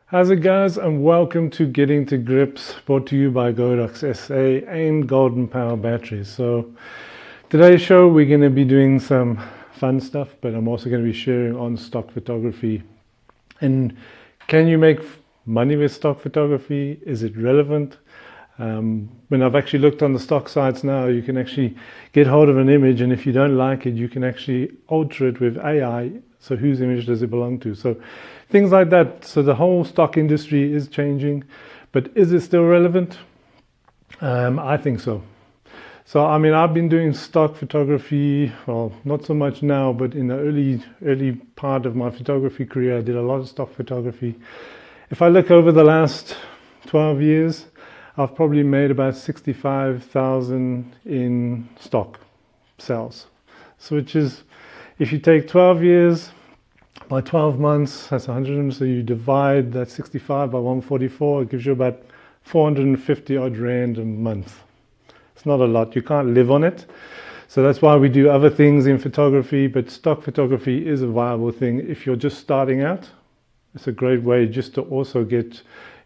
How's it, guys, and welcome to Getting to Grips, brought to you by Godox SA and Golden Power Batteries. So today's show we're going to be doing some fun stuff, but I'm also going to be sharing on stock photography. And can you make money with stock photography? Is it relevant? When I've actually looked on the stock sites now, you can actually get hold of an image, and if you don't like it, you can actually alter it with AI. So whose image does it belong to? So things like that. So the whole stock industry is changing, but is it still relevant? I think so. So I mean, I've been doing stock photography, well, not so much now, but in the early part of my photography career, I did a lot of stock photography. If I look over the last 12 years, I've probably made about 65,000 in stock sales. So which is, if you take 12 years by 12 months, that's 100. So you divide that 65 by 144, it gives you about 450 odd rand a month. It's not a lot. You can't live on it. So that's why we do other things in photography, but stock photography is a viable thing. If you're just starting out, it's a great way just to also get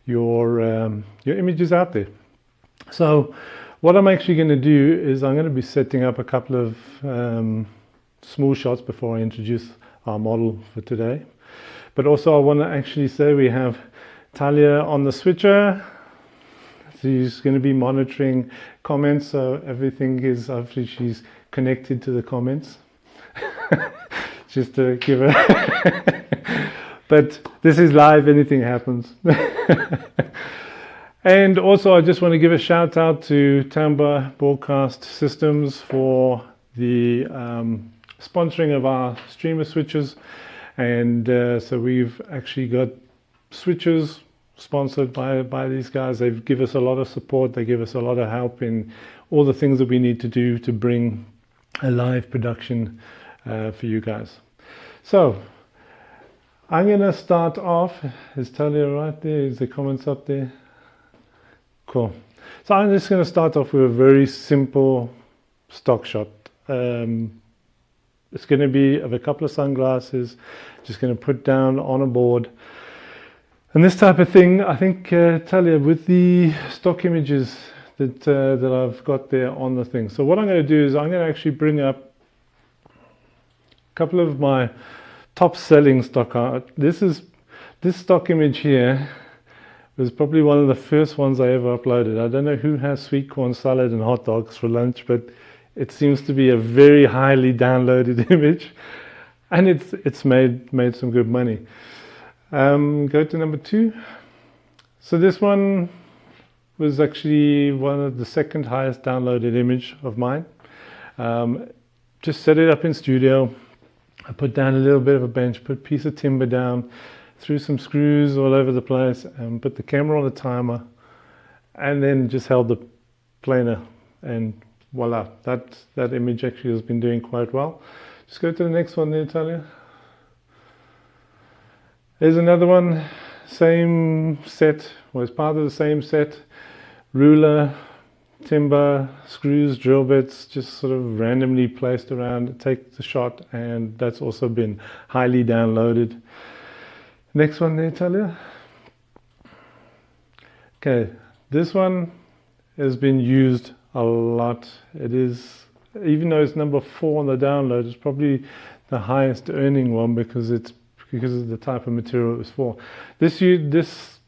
your images out there. So what I'm actually going to do is I'm going to be setting up a couple of small shots before I introduce our model for today. But also I want to actually say we have Talia on the switcher. She's going to be monitoring comments, so everything is, hopefully she's connected to the comments. Just to give her but this is live, anything happens. And also I just want to give a shout out to Tamba Broadcast Systems for the sponsoring of our streamer switches. And so we've actually got switches sponsored by these guys. They give us a lot of support. They give us a lot of help in all the things that we need to do to bring a live production for you guys. So I'm going to start off. Is Talia right there? Is the comments up there? Cool. So I'm just going to start off with a very simple stock shot. It's going to be of a couple of sunglasses, just going to put down on a board. And this type of thing, I think, Talia, with the stock images that I've got there on the thing. So what I'm going to do is I'm going to actually bring up a couple of my top selling stock art. This stock image here was probably one of the first ones I ever uploaded. I don't know who has sweet corn salad and hot dogs for lunch, but it seems to be a very highly downloaded image, and it's made some good money. Go to number 2. So this one was actually one of the second highest downloaded image of mine. Just set it up in studio. I put down a little bit of a bench, put a piece of timber down, threw some screws all over the place, and put the camera on the timer, and then just held the planer, and voila, that image actually has been doing quite well. Just go to the next one there, Talia. There's another one, same set, was part of the same set, ruler, timber, screws, drill bits, just sort of randomly placed around, take the shot, and that's also been highly downloaded. Next one there, Talia. Okay, this one has been used a lot. It is, even though it's number 4 on the download, it's probably the highest earning one because of the type of material it was for. This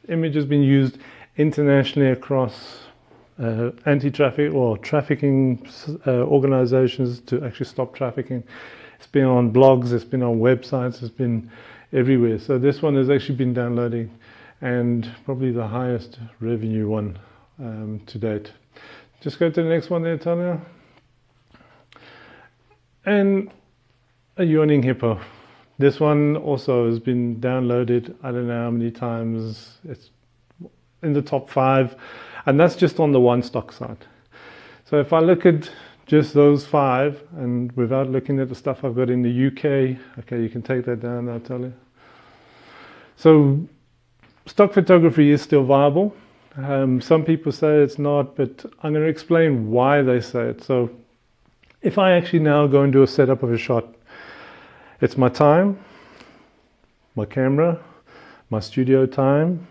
image has been used internationally across anti-traffic or trafficking organizations to actually stop trafficking. It's been on blogs, it's been on websites, it's been everywhere. So this one has actually been downloading, and probably the highest revenue one to date. Just go to the next one there, Talia. And a yawning hippo. This one also has been downloaded, I don't know how many times. It's in the top 5, and that's just on the one stock site. So if I look at just those 5, and without looking at the stuff I've got in the UK, okay, you can take that down now, Talia. So stock photography is still viable. Some people say it's not, but I'm going to explain why they say it. So if I actually now go and do a setup of a shot, it's my time, my camera, my studio time.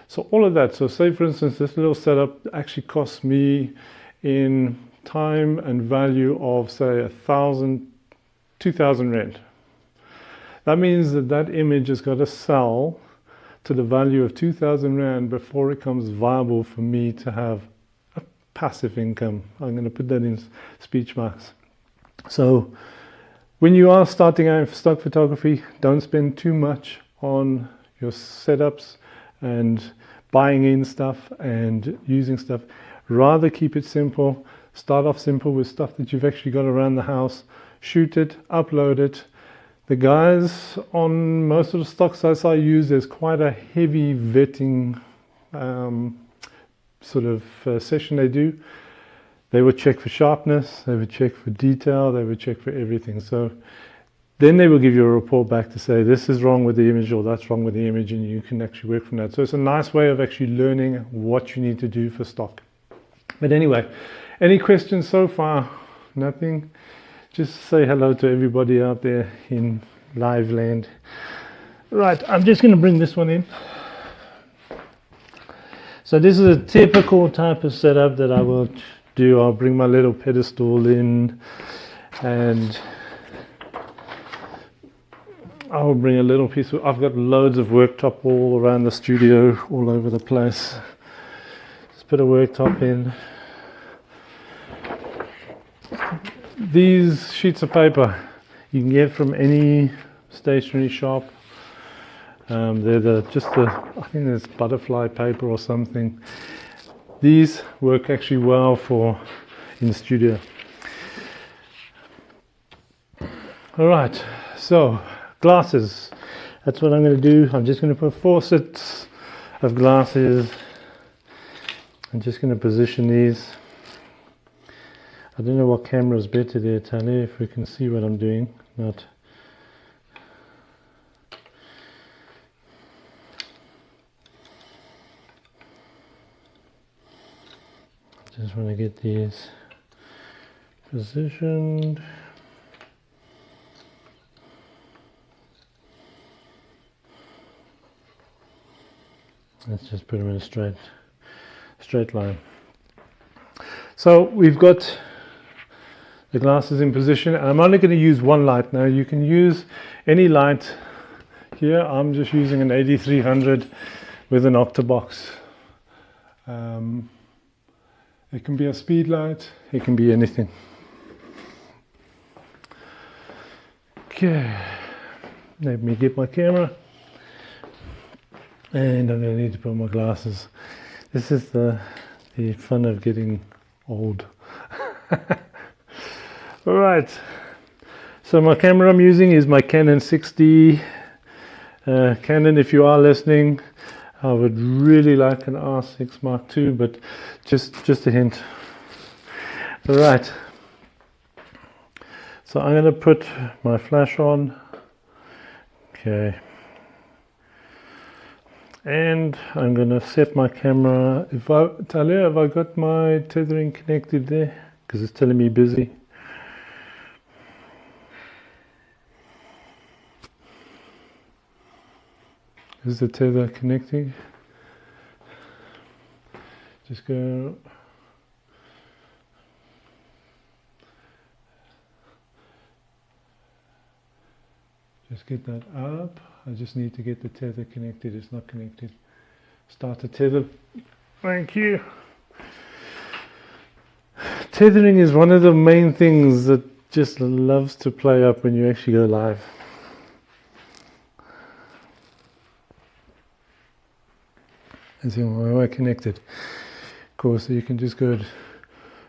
So all of that. So say for instance, this little setup actually costs me in time and value of say 1,000, 2,000 rand. That means that that image has got to sell to the value of 2,000 rand before it becomes viable for me to have a passive income. I'm going to put that in speech marks. So when you are starting out in stock photography, don't spend too much on your setups and buying in stuff and using stuff. Rather keep it simple. Start off simple with stuff that you've actually got around the house. Shoot it, upload it. The guys on most of the stock sites I use, there's quite a heavy vetting sort of session they do. They would check for sharpness, they would check for detail, they would check for everything. So then they will give you a report back to say this is wrong with the image or that's wrong with the image, and you can actually work from that. So it's a nice way of actually learning what you need to do for stock. But anyway, any questions so far? Nothing? Just say hello to everybody out there in live land. Right, I'm just going to bring this one in. So this is a typical type of setup that I will do. I'll bring my little pedestal in and I'll bring a little piece of, I've got loads of worktop all around the studio, all over the place. Just put a worktop in. These sheets of paper you can get from any stationery shop. They're I think there's butterfly paper or something. These work actually well for in the studio. All right, so glasses. That's what I'm going to do. I'm just going to put 4 sets of glasses. I'm just going to position these. I don't know what camera is better there, Tali, if we can see what I'm doing. Not. Just want to get these positioned. Let's just put them in a straight line. So we've got the glasses in position, and I'm only going to use one light. Now you can use any light here. I'm just using an 8300 with an octabox. It can be a speed light, it can be anything. Okay, let me get my camera, and I'm going to need to put my glasses. This is the fun of getting old. Alright, so my camera I'm using is my Canon 6D. Canon, if you are listening, I would really like an R6 Mark II, but just a hint. Alright, so I'm going to put my flash on. Okay, and I'm going to set my camera. Talia, have I got my tethering connected there? Because it's telling me busy. Is the tether connecting? Just go. Just get that up. I just need to get the tether connected. It's not connected. Start the tether. Thank you. Tethering is one of the main things that just loves to play up when you actually go live. And see, where am I connected? Cool, so you can just go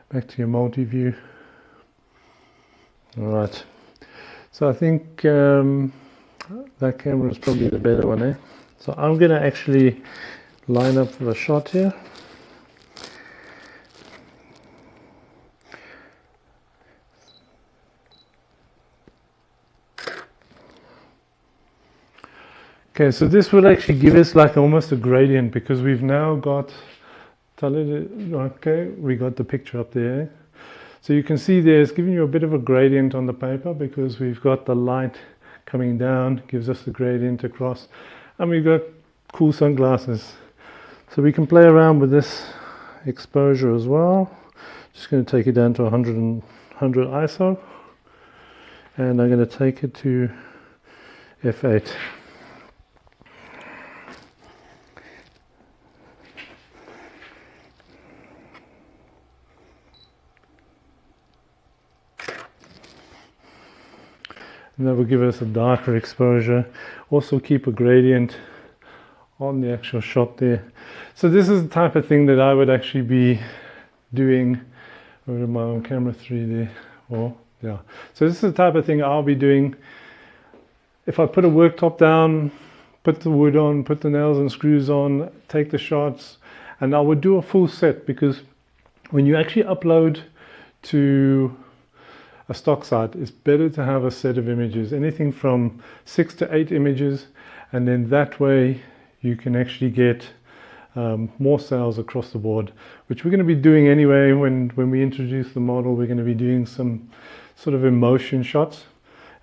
back to your multi-view. Alright, so I think that camera is probably the better one, eh? So I'm going to actually line up for a shot here. Okay, so this will actually give us like almost a gradient, because we've now got, okay, we got the picture up there. So you can see there it's giving you a bit of a gradient on the paper, because we've got the light coming down, gives us the gradient across, and we've got cool sunglasses. So we can play around with this exposure as well. Just going to take it down to 100 ISO, and I'm going to take it to f8. And that will give us a darker exposure. Also keep a gradient on the actual shot there. So this is the type of thing that I would actually be doing with my own camera 3 there. Or yeah. So this is the type of thing I'll be doing. If I put a worktop down, put the wood on, put the nails and screws on, take the shots, and I would do a full set, because when you actually upload to a stock site, it's better to have a set of images, anything from 6 to 8 images, and then that way you can actually get more sales across the board, which we're going to be doing anyway. When we introduce the model, we're going to be doing some sort of emotion shots,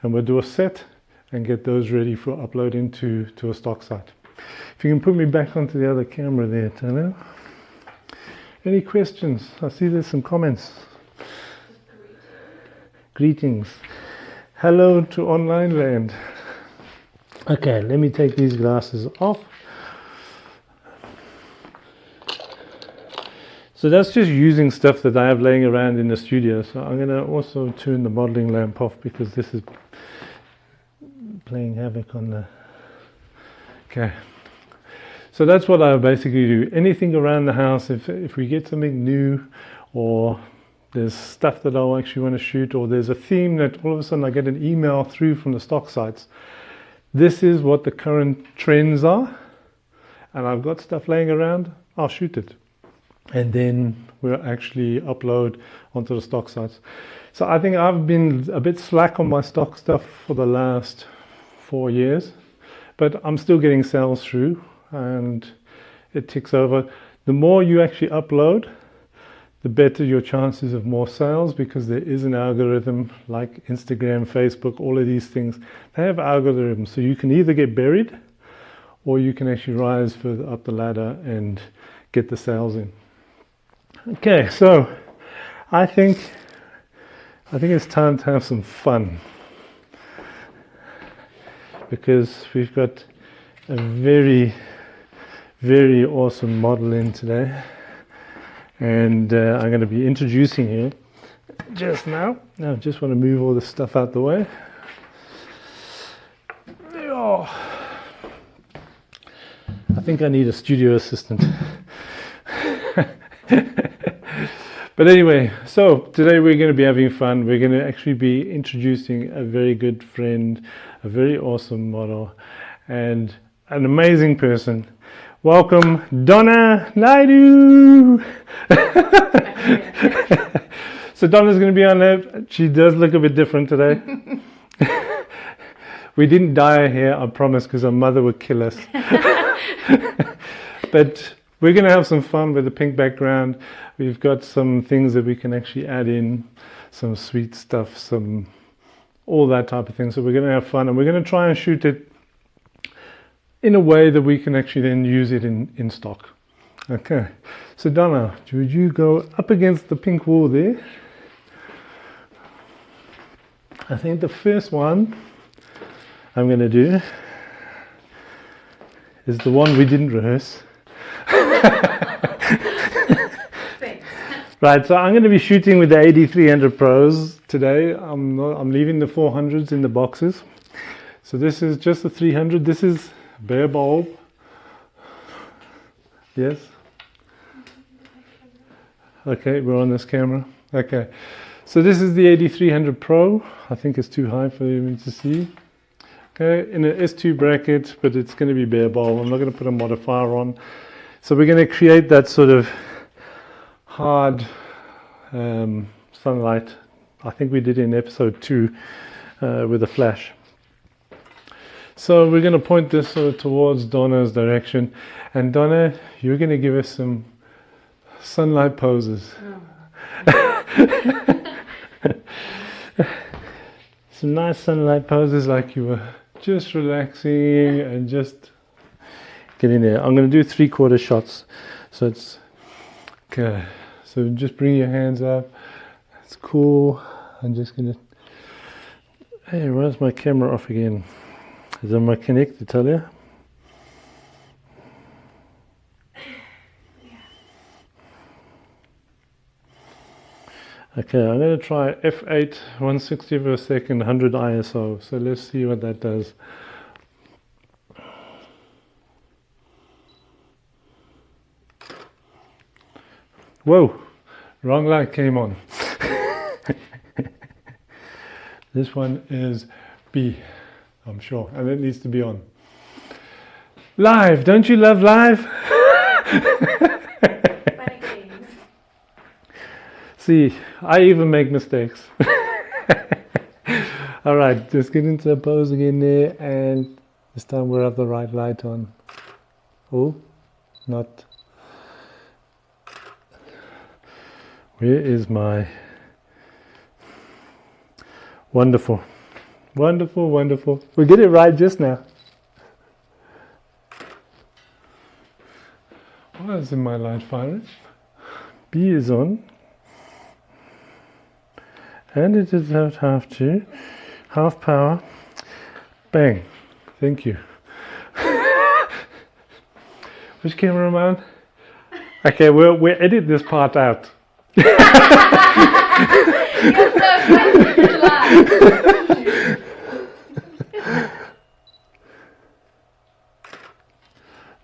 and we'll do a set and get those ready for uploading to a stock site. If you can put me back onto the other camera there, Tana. Any questions? I see there's some comments. Greetings. Hello to online land. Okay, let me take these glasses off. So that's just using stuff that I have laying around in the studio. So I'm going to also turn the modeling lamp off, because this is playing havoc on the... Okay. So that's what I basically do. Anything around the house, if we get something new, or there's stuff that I actually want to shoot, or there's a theme that all of a sudden I get an email through from the stock sites. This is what the current trends are, and I've got stuff laying around, I'll shoot it. And then we'll actually upload onto the stock sites. So I think I've been a bit slack on my stock stuff for the last 4 years, but I'm still getting sales through, and it ticks over. The more you actually upload, the better your chances of more sales, because there is an algorithm like Instagram, Facebook, all of these things. They have algorithms, so you can either get buried, or you can actually rise further up the ladder and get the sales in. Okay, so I think it's time to have some fun, because we've got a very, very awesome model in today, and I'm going to be introducing her just now. Now I just want to move all this stuff out the way. Oh. I think I need a studio assistant. But anyway, so today we're going to be having fun. We're going to actually be introducing a very good friend, a very awesome model, and an amazing person. Welcome, Donna Naidu! So Donna's going to be on there. She does look a bit different today. We didn't dye her hair, I promise, because her mother would kill us. But we're going to have some fun with the pink background. We've got some things that we can actually add in, some sweet stuff, all that type of thing. So we're going to have fun, and we're going to try and shoot it in a way that we can actually then use it in stock. Okay, so Donna, would you go up against the pink wall there? I think the first one I'm going to do is the one we didn't rehearse. Right, so I'm going to be shooting with the AD300 Pros today. I'm leaving the 400s in the boxes. So this is just the 300. This is bare bulb. Yes? Okay, we're on this camera. Okay, so this is the AD300 Pro. I think it's too high for me to see. Okay, in an S2 bracket, but it's going to be bare bulb. I'm not going to put a modifier on. So we're going to create that sort of hard sunlight. I think we did in episode 2 with a flash. So we're going to point this sort of towards Donna's direction. And Donna, you're going to give us some sunlight poses. Oh. Some nice sunlight poses, like you were just relaxing and just get in there. I'm going to do 3/4 shots. So it's okay. So just bring your hands up. It's cool. I'm just going to. Hey, where's my camera off again? Is it my Connect to tell you? Okay, I'm going to try f8, 160 per second, 100 ISO. So let's see what that does. Whoa, wrong light came on. This one is B, I'm sure, and it needs to be on. Live, don't you love live? See, I even make mistakes. All right, just get into the pose again there, and this time we'll have the right light on. Oh, not. Where is my wonderful, wonderful, wonderful. We get it right just now. Why isn't my light firing? B is on. And it is at half power. Bang. Thank you. Which cameraman? Okay, we'll edit this part out.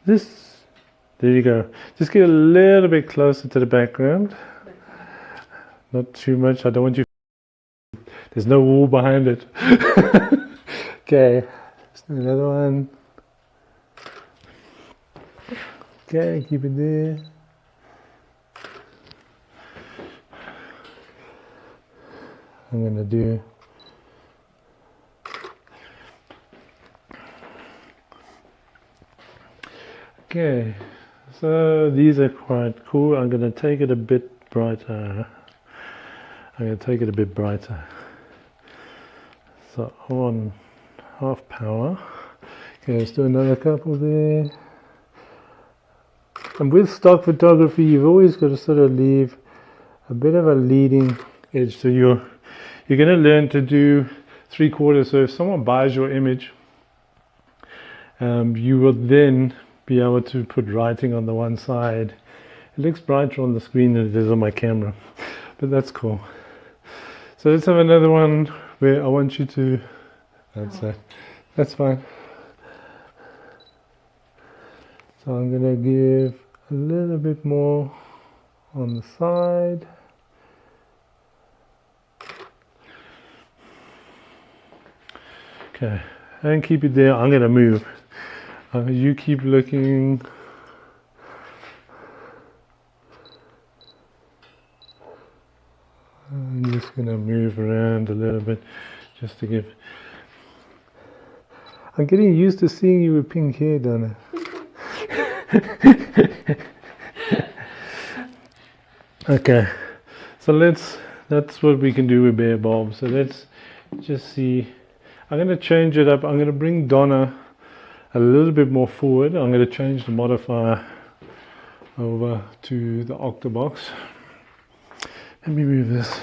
This, there you go. Just get a little bit closer to the background. Not too much. I don't want you. There's no wall behind it. Okay, let's do another one. Okay, keep it there. I'm going to do okay, so these are quite cool. I'm going to take it a bit brighter. So I'm on half power. Okay, let's do another couple there. And with stock photography, you've always got to sort of leave a bit of a leading edge. So you're going to learn to do 3/4. So if someone buys your image, you will then be able to put writing on the one side. It looks brighter on the screen than it is on my camera, but that's cool. So let's have another one where I want you to, that's fine. So I'm going to give a little bit more on the side. Okay, and keep it there. I'm going to move. You keep looking. I'm just going to move around a little bit just to give. I'm getting used to seeing you with pink hair, Donna. Okay, so that's what we can do with Bear Bulb. So let's just see. I'm going to change it up. I'm going to bring Donna a little bit more forward. I'm going to change the modifier over to the Octabox. Let me move this.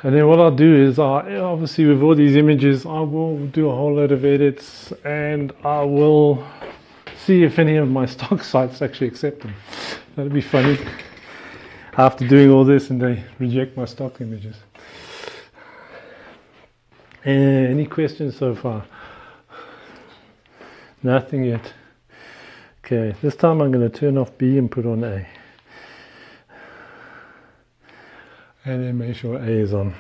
And then what I'll do is, obviously with all these images, I will do a whole load of edits, and I will see if any of my stock sites actually accept them. That'd be funny. After doing all this and they reject my stock images. Any questions so far? Nothing yet. Okay, this time I'm going to turn off B and put on A. And then make sure A is on.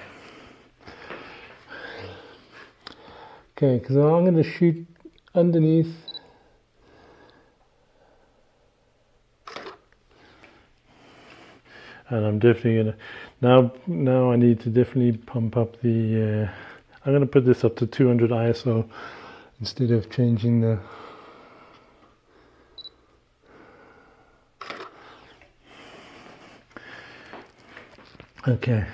Okay, because I'm going to shoot underneath. And I'm definitely going to, now I need to definitely pump up the, I'm going to put this up to 200 ISO instead of changing the, okay,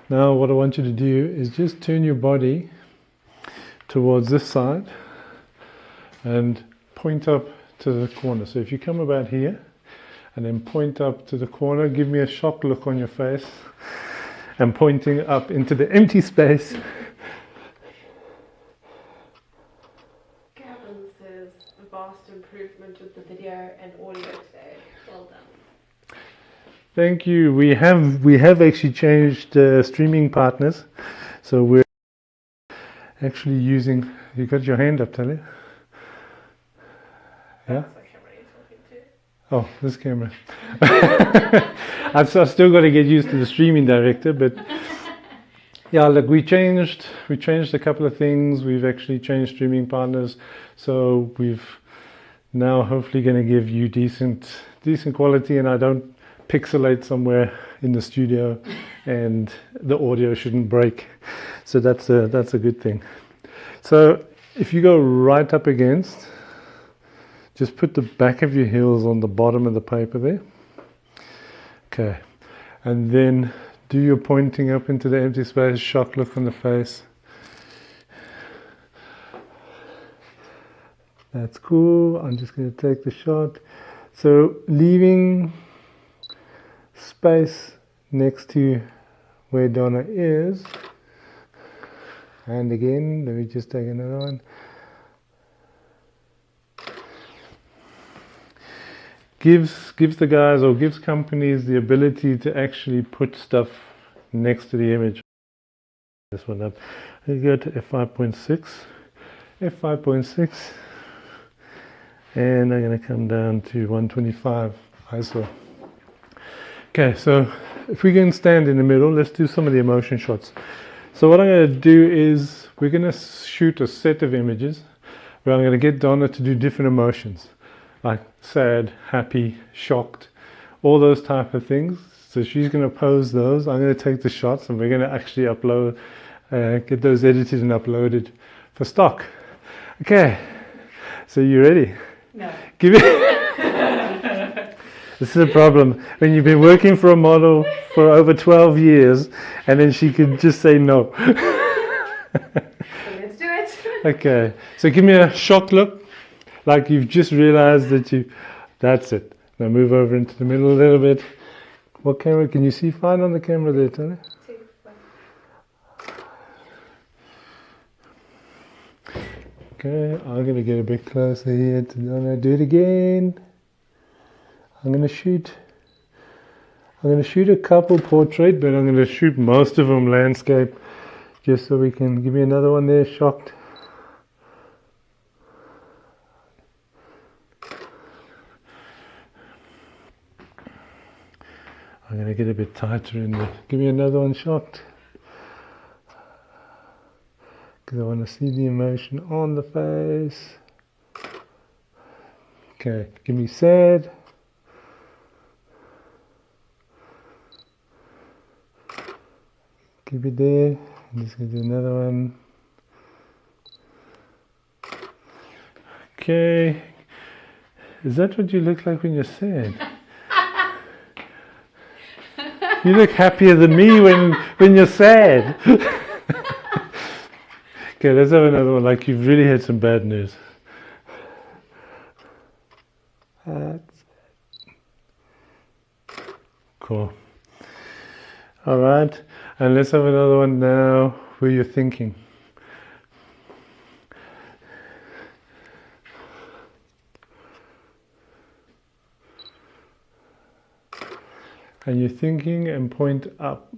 now what I want you to do is just turn your body towards this side, and point up to the corner. So if you come about here and then point up to the corner, give me a shocked look on your face, and pointing up into the empty space. Gavin says a vast improvement with the video and audio today. Well done. Thank you. We have actually changed streaming partners, so we're actually using. You got your hand up, Talia? Yeah. That's the camera you're talking to. Oh, this camera. I've still got to get used to the streaming director, but yeah, look, we changed a couple of things. We've actually changed streaming partners, so we've now hopefully going to give you decent quality, and I don't pixelate somewhere in the studio, and the audio shouldn't break. So that's a good thing. So if you go right up against, just put the back of your heels on the bottom of the paper there. Okay, and then do your pointing up into the empty space, shocked look on the face. That's cool. I'm just going to take the shot. So leaving space next to where Donna is. And again, let me just take another one. Gives the guys, or gives companies, the ability to actually put stuff next to the image. This one up. I go to f5.6, f5.6, and I'm going to come down to 125 ISO. Okay, so if we can stand in the middle, let's do some of the emotion shots. So what I'm going to do is we're going to shoot a set of images where I'm going to get Donna to do different emotions, like sad, happy, shocked, all those type of things. So she's going to pose those. I'm going to take the shots, and we're going to actually upload, get those edited and uploaded for stock. Okay, so you ready? No. Give it. This is a problem when you've been working for a model for over 12 years, and then she could just say no. Let's do it. Okay, so give me a shocked look, like you've just realized that that's it. Now move over into the middle a little bit. What camera? Can you see fine on the camera there, Tony? Okay, I'm going to get a bit closer here to Donna. Do it again. I'm going to shoot a couple portrait, but I'm going to shoot most of them landscape, just so we can. Give me another one there, shocked. I'm going to get a bit tighter in there. Give me another one, shocked. Because I want to see the emotion on the face. Okay, give me sad. Keep it there. I'm just going to do another one. Okay. Is that what you look like when you're sad? You look happier than me when you're sad. Okay, let's have another one, like you've really had some bad news. Cool. All right, and let's have another one now where you're thinking. And you're thinking and point up.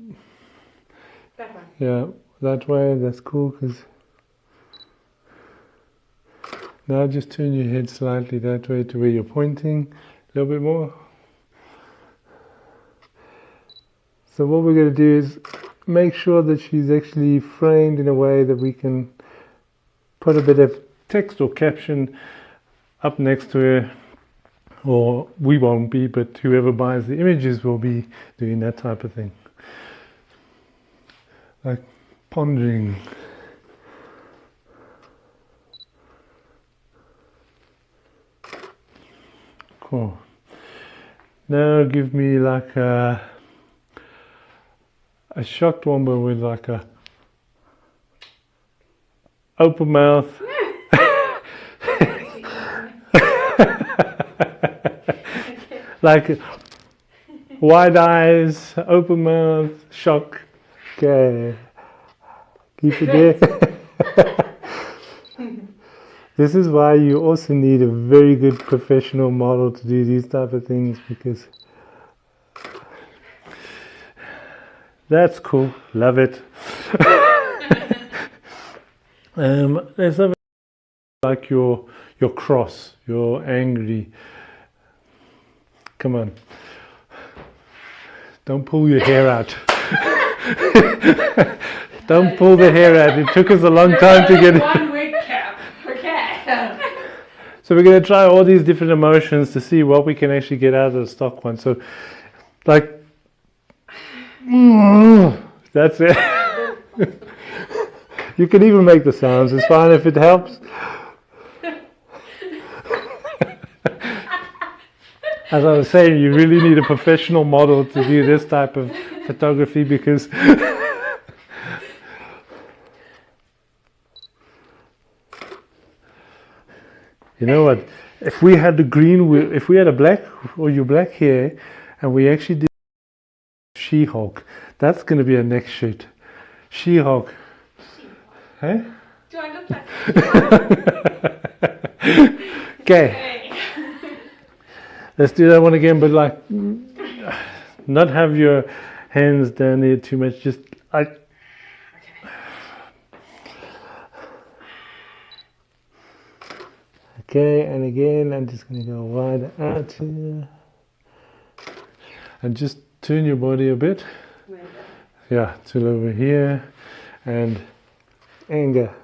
That one. Yeah, that way, that's cool, because now just turn your head slightly that way to where you're pointing, a little bit more. So what we're going to do is make sure that she's actually framed in a way that we can put a bit of text or caption up next to her, or we won't be, but whoever buys the images will be doing that type of thing. Like pondering. Cool. Now give me like a shocked one, but with like a open mouth. Like wide eyes, open mouth, shock. Okay. Keep it there. This is why you also need a very good professional model to do these type of things, because that's cool. Love it. There's something like your cross, you're angry. Come on. Don't pull your hair out. Don't pull the hair out. It took us a long time to get it. 1 week cap. Okay. So we're going to try all these different emotions to see what we can actually get out of the stock one. So, like, that's it. You can even make the sounds. It's fine if it helps. As I was saying, you really need a professional model to do this type of photography, because you know what? If we had the green, if we had a black or your black hair, and we actually did She-Hulk, that's going to be a next shoot. She-Hulk. Hey? Do I look like Okay. Let's do that one again, but like, not have your hands down there too much. Just Okay, and again, I'm just going to go wide out here. And just turn your body a bit. Yeah, till over here. And anger.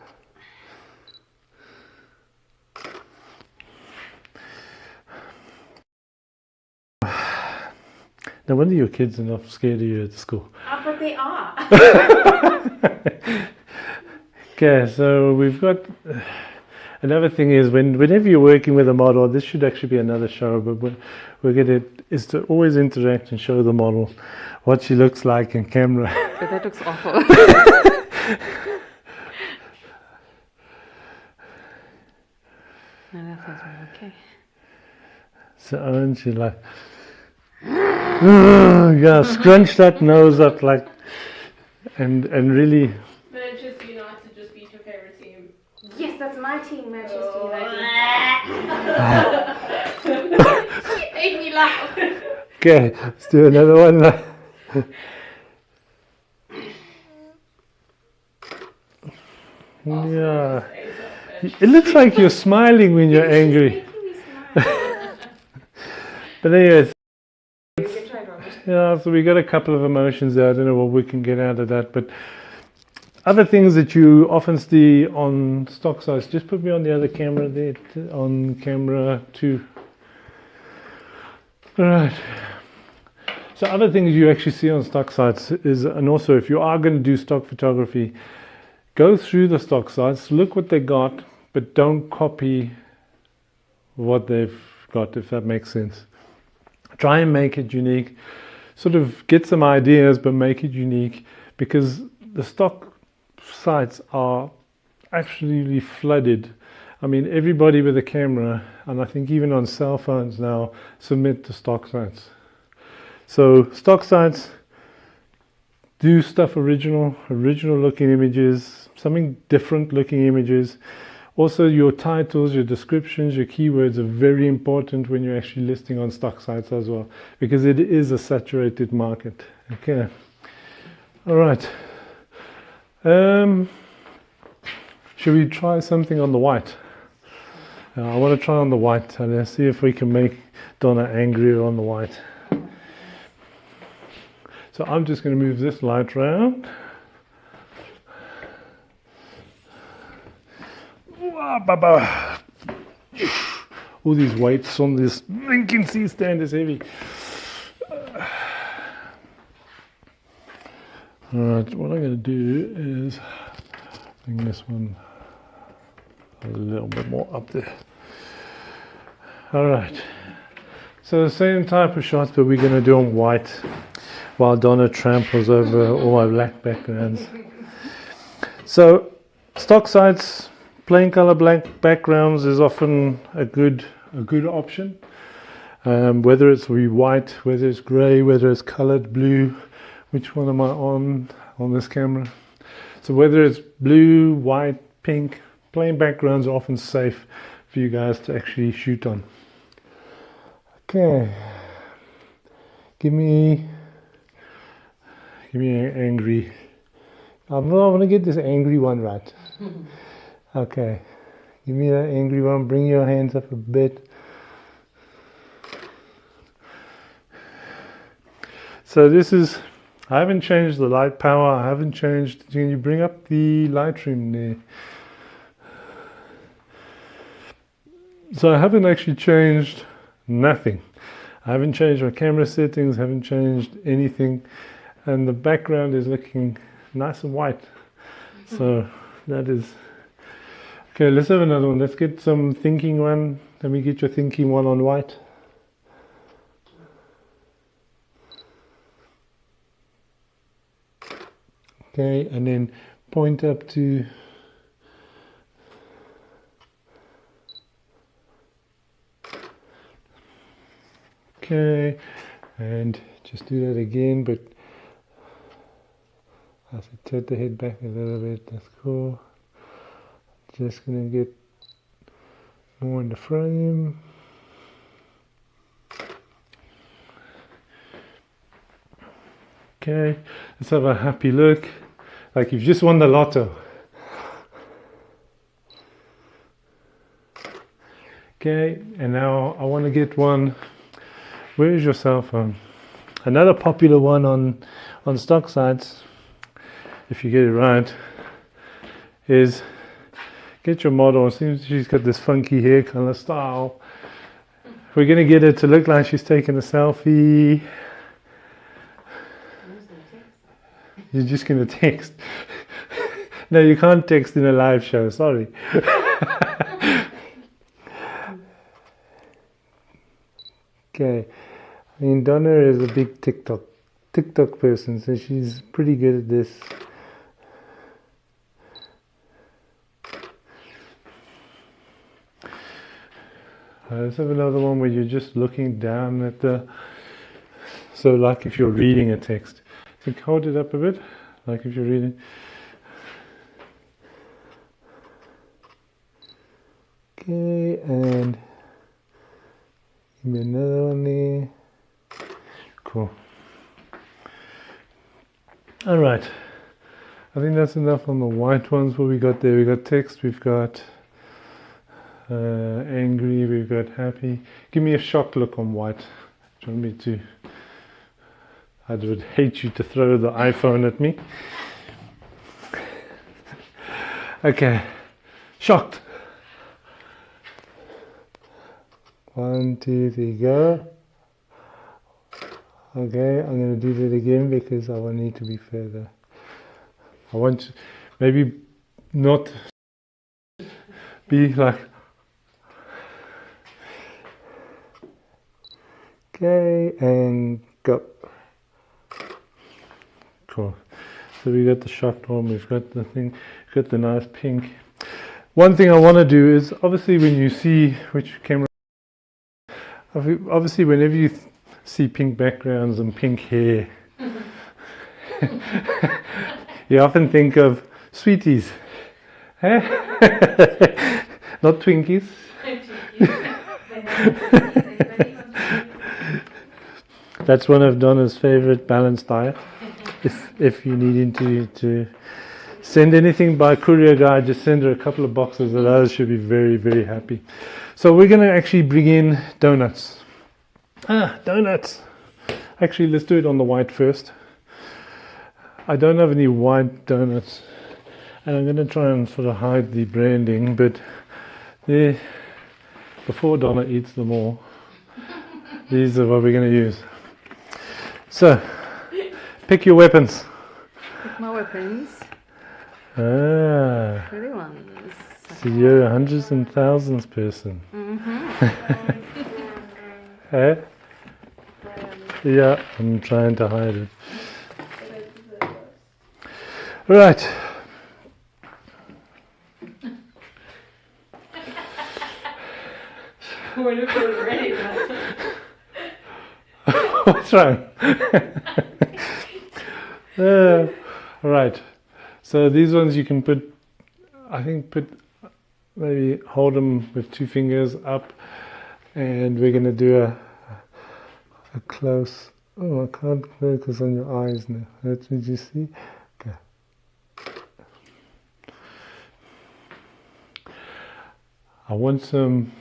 No wonder your kids are not scared of you at school. Oh, but they are. Okay, so we've got... Another thing is, whenever you're working with a model, this should actually be another show, but what we're going to is to always interact and show the model what she looks like in camera. But that looks awful. No, that feels really okay. So, aren't you like... yeah, scrunch that nose up like... And really... Manchester United just beat your favourite team. Yes, that's my team, Manchester United. She made me laugh. Okay, let's do another one. Yeah. It looks like you're smiling when you're angry. But anyways, yeah, so we got a couple of emotions there. I don't know what we can get out of that, but other things that you often see on stock sites, just put me on the other camera there, on camera 2. All right. So other things you actually see on stock sites is, and also if you are going to do stock photography, go through the stock sites, look what they got, but don't copy what they've got, if that makes sense. Try and make it unique. Sort of get some ideas, but make it unique, because the stock sites are absolutely flooded. I mean, everybody with a camera, and I think even on cell phones now, submit to stock sites. So stock sites, do stuff original looking images, something different looking images. Also, your titles, your descriptions, your keywords are very important when you're actually listing on stock sites as well, because it is a saturated market. Okay. All right. Should we try something on the white? I want to try on the white, and let's see if we can make Donna angrier on the white. So I'm just going to move this light around. All these weights on this Lincoln C-stand is heavy. Alright, what I'm going to do is bring this one a little bit more up there. Alright, so the same type of shots, but we're going to do on white while Donna tramples over all my black backgrounds. So stock sites, plain color black backgrounds is often a good option. whether it's white, whether it's grey, whether it's coloured blue. Which one am I on this camera? So whether it's blue, white, pink, plain backgrounds are often safe for you guys to actually shoot on. Okay, give me an angry. I want to get this angry one right. Okay, give me that angry one. Bring your hands up a bit. So this is. I haven't changed the light power. I haven't changed. Can you bring up the Lightroom there? So I haven't actually changed nothing. I haven't changed my camera settings, haven't changed anything, and the background is looking nice and white. So that is okay. Let's have another one. Let's get some thinking one. Let me get your thinking one on white. Okay, and then point up to okay, and just do that again, but as I tilt the head back a little bit, that's cool. Just gonna get more in the frame. Okay, let's have a happy look, like you've just won the lotto. Okay, and now I want to get one. Where is your cell phone? Another popular one on stock sites, if you get it right, is get your model. It seems she's got this funky hair color style. We're going to get her to look like she's taking a selfie. You're just going to text. No, you can't text in a live show, sorry. Okay, I mean Donna is a big TikTok person, so she's pretty good at this. Let's have another one where you're just looking down at the, so like if you're reading a text. So hold it up a bit, like if you're reading. Okay, and give me another one there. Cool. All right. I think that's enough on the white ones. What we got there? We got text. We've got angry. We've got happy. Give me a shocked look on white. Do you want me to? I would hate you to throw the iPhone at me. Okay. Shocked. 1, 2, 3, go. Okay, I'm going to do that again because I will need to be further. I want to maybe not be like. Okay, and go. Cool. So we got the shocked one, we've got the thing, we've got the nice pink. One thing I want to do is, obviously when you see which camera, obviously whenever you see pink backgrounds and pink hair, you often think of sweeties, eh? Not Twinkies. That's one of Donna's favorite balanced diet. If you need to send anything by courier guy, just send her a couple of boxes of those. She'll be very, very happy. So we're going to actually bring in donuts. Donuts. Actually, let's do it on the white first. I don't have any white donuts, and I'm going to try and sort of hide the branding, but there, before Donna eats them all, these are what we're going to use. So, pick your weapons. Pick my weapons. Pretty ones. So you're a hundreds and thousands person. Eh? Yeah, I'm trying to hide it. Right. We're ready. What's wrong? Right. So these ones you can put, I think maybe hold them with 2 fingers up, and we're going to do a close. Oh, I can't focus on your eyes now. Did you see? Okay. I want some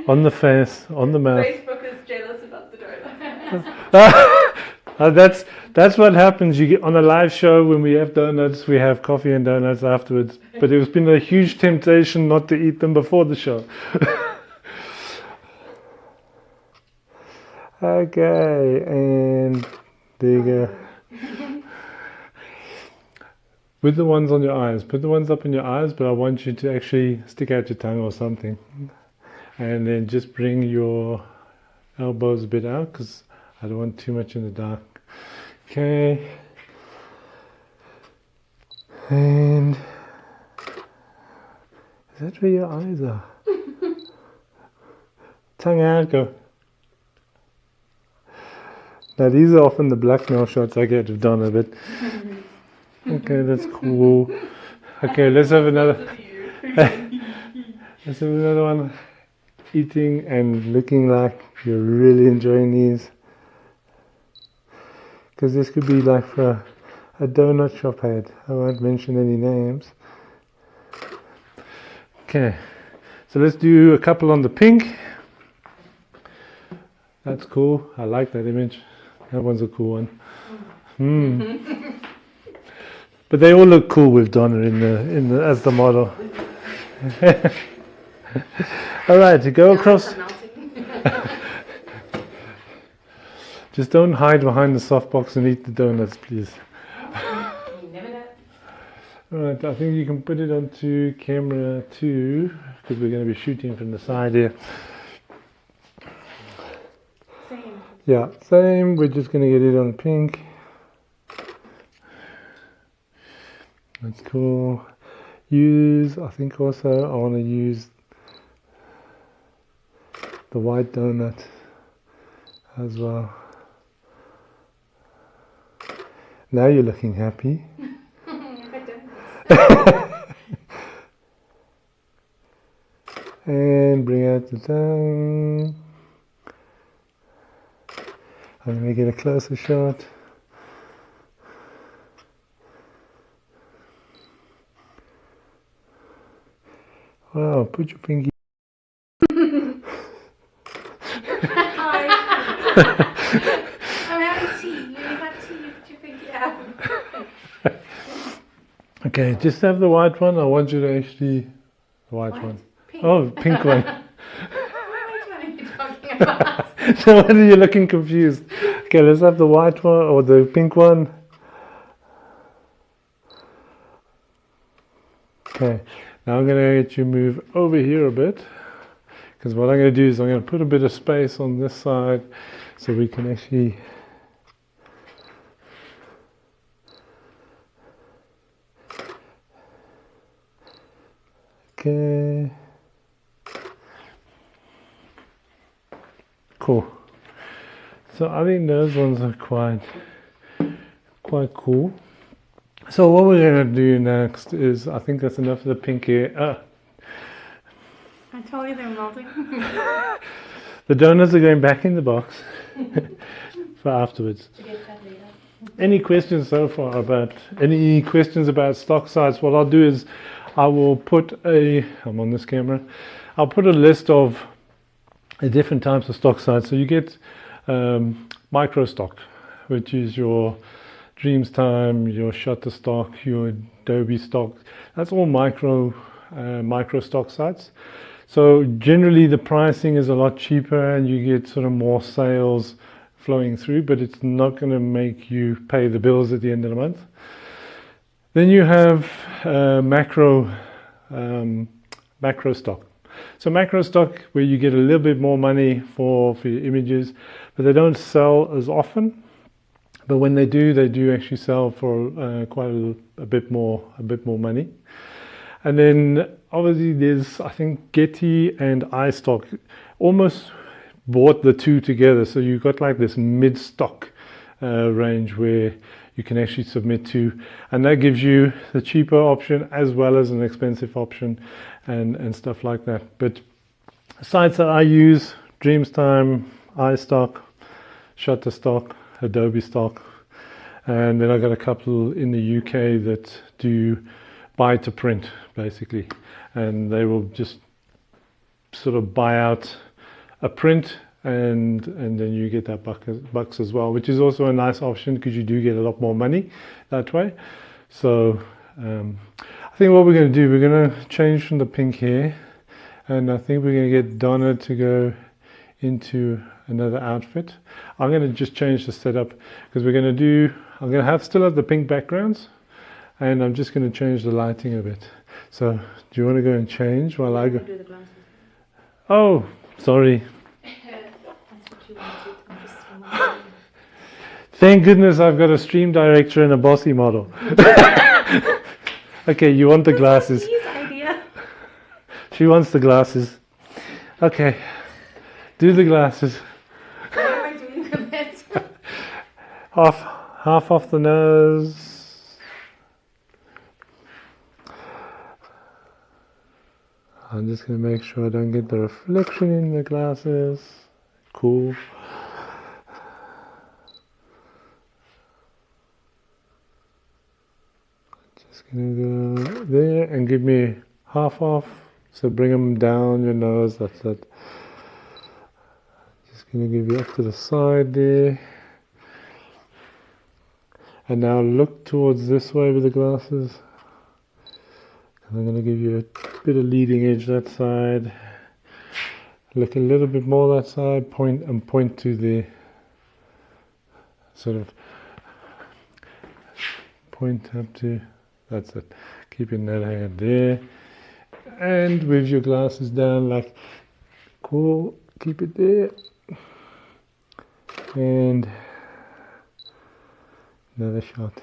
on the face, on the mouth. Facebook is jealous about the donut. That's what happens. You get on a live show when we have donuts. We have coffee and donuts afterwards. But it's been a huge temptation not to eat them before the show. Okay, and there you go. With the ones on your eyes, put the ones up in your eyes, but I want you to actually stick out your tongue or something. And then just bring your elbows a bit out, because I don't want too much in the dark. Okay. And is that where your eyes are? Tongue out, go. Now these are often the blackmail shots I get of Donna, but okay, that's cool. Okay, let's have another. Let's have another one. Eating and looking like you're really enjoying these. Because this could be like for a donut shop head. I won't mention any names. Okay, so let's do a couple on the pink. That's cool. I like that image. That one's a cool one. But they all look cool with Donna in the as the model. All right, to go across. Just don't hide behind the softbox and eat the donuts, please. You never know. All right, I think you can put it onto camera 2 because we're going to be shooting from the side here. Same. Yeah, same. We're just going to get it on pink. That's cool. I think also I want to use the white donut as well. Now you're looking happy. And bring out the tongue. I'm going to get a closer shot. Wow, put your pinky. I'm having tea. You have tea. You put your pinky out. Okay, just have the white one. I want you to actually. The white one. Pink. Oh, pink one. Which one are you talking about? No wonder you're looking confused. Okay, let's have the white one or the pink one. Okay, now I'm going to get you move over here a bit, because what I'm going to do is I'm going to put a bit of space on this side so we can actually okay. Cool. So I think those ones are quite cool. So what we're going to do next is, I think that's enough of the pink here. I told you they're melting. The donuts are going back in the box for afterwards. To get that later. Any questions so far about stock sites? What I'll do is I will put I'm on this camera, I'll put a list of the different types of stock sites. So you get micro stock, which is your Dreamstime, your Shutterstock, your Adobe stock. That's all micro stock sites. So generally the pricing is a lot cheaper and you get sort of more sales flowing through, but it's not going to make you pay the bills at the end of the month. Then you have macro stock. So macro stock, where you get a little bit more money for your images, but they don't sell as often. But when they do actually sell for quite a bit more money. And then obviously there's, I think Getty and iStock almost bought the two together. So you've got like this mid-stock range where you can actually submit to, and that gives you the cheaper option as well as an expensive option and stuff like that. But sites that I use, Dreamstime, iStock, Shutterstock, Adobe Stock, and then I got a couple in the UK that do buy to print basically, and they will just sort of buy out a print and then you get that bucks as well, which is also a nice option because you do get a lot more money that way. So I think what we're going to do, we're going to change from the pink here, and I think we're going to get Donna to go into another outfit. I'm going to just change the setup because we're going to do, I'm going to still have the pink backgrounds, and I'm just going to change the lighting a bit. So do you want to go and change while I go? Do the glasses. Oh, sorry. That's what you wanted. I'm just reminding you. Thank goodness I've got a stream director and a bossy model. Okay, you want the glasses. His idea. She wants the glasses. Okay, do the glasses. What am I doing with it? Half off the nose. I'm just going to make sure I don't get the reflection in the glasses. Cool. Just going to go there and give me half off. So bring them down your nose. That's it. Just going to give you up to the side there. And now look towards this way with the glasses. And I'm going to give you a bit of leading edge that side. Look a little bit more that side. Point to the sort of point up to. That's it. Keeping that hand there. And with your glasses down, like cool. Keep it there. And another shot.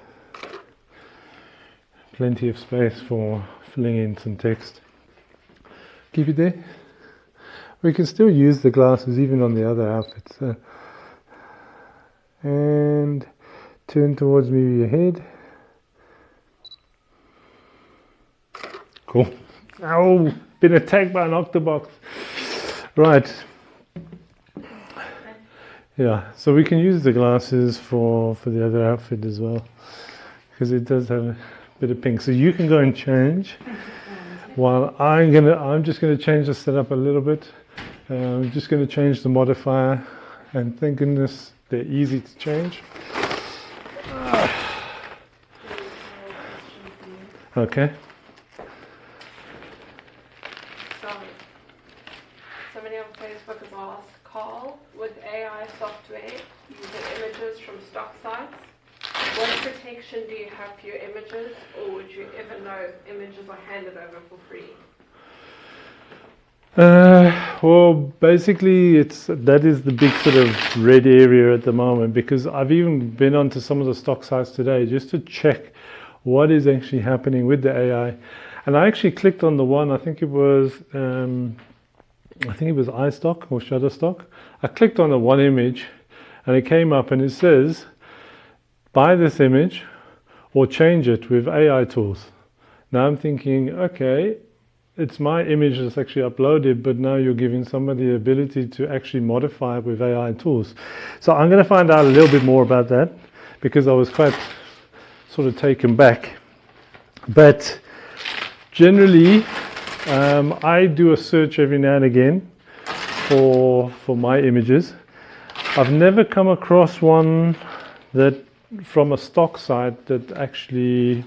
Plenty of space for filling in some text. Keep it there. We can still use the glasses even on the other outfits. And turn towards me with your head. Cool. Ow! Been attacked by an octobox. Right. Yeah, so we can use the glasses for the other outfit as well, because it does have a bit of pink. So you can go and change, while I'm just gonna change the setup a little bit. I'm just gonna change the modifier, and thank goodness they're easy to change. Okay. Somebody on Facebook has asked, Carl, with AI software using images from stock sites, what protection do you have for your images, or would you ever know if images are handed over for free? Well, basically, that is the big sort of red area at the moment, because I've even been onto some of the stock sites today just to check what is actually happening with the AI, and I actually clicked on the one. I think it was iStock or Shutterstock. I clicked on the one image, and it came up, and it says, "Buy this image, or change it with AI tools." Now I'm thinking, okay. It's my image that's actually uploaded, but now you're giving somebody the ability to actually modify it with AI tools. So I'm going to find out a little bit more about that, because I was quite sort of taken back. But generally, I do a search every now and again for my images. I've never come across one that from a stock site that actually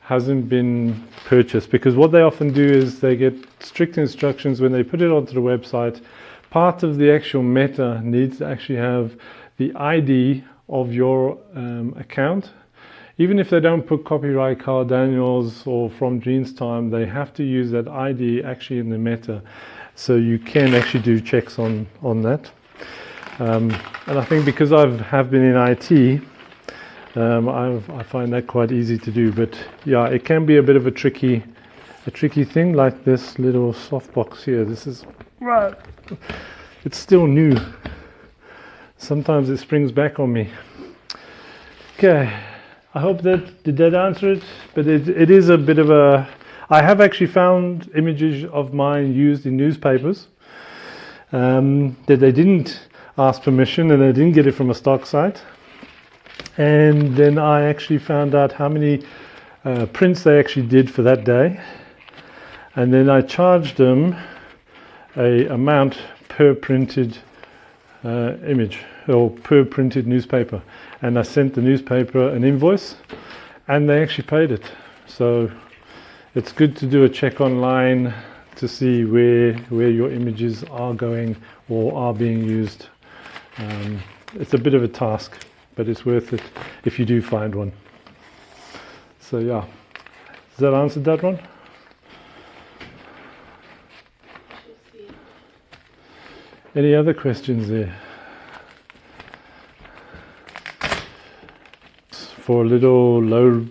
hasn't been purchased, because what they often do is they get strict instructions when they put it onto the website. Part of the actual meta needs to actually have the ID of your account. Even if they don't put copyright Carl Daniels or from Dreamstime, they have to use that ID actually in the meta, so you can actually do checks on that. And I think because I have been in IT, I find that quite easy to do, but yeah, it can be a bit of a tricky a tricky thing like this little softbox here. This is right. It's still new. Sometimes it springs back on me. Okay, I hope that did that answer it. But it is a bit of a. I have actually found images of mine used in newspapers that they didn't ask permission and they didn't get it from a stock site. And then I actually found out how many prints they actually did for that day. And then I charged them a amount per printed image or per printed newspaper. And I sent the newspaper an invoice and they actually paid it. So it's good to do a check online to see where your images are going or are being used. It's a bit of a task, but it's worth it if you do find one. So yeah, has that answered that one? Any other questions there? For a little low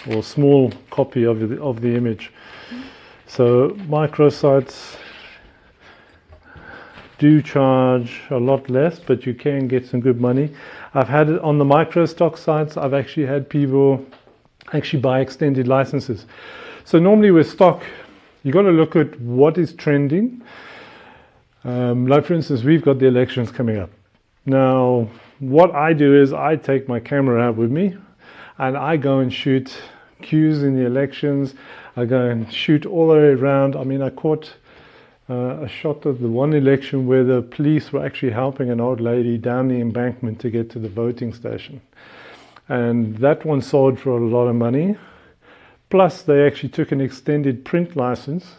or small copy of the image. So microsites do charge a lot less, but you can get some good money. I've had it on the micro stock sites. I've actually had people actually buy extended licenses. So normally with stock, you got to look at what is trending. Like for instance, we've got the elections coming up. Now, what I do is I take my camera out with me and I go and shoot queues in the elections. I go and shoot all the way around. I mean, I caught a shot of the one election where the police were actually helping an old lady down the embankment to get to the voting station. And that one sold for a lot of money. Plus, they actually took an extended print license,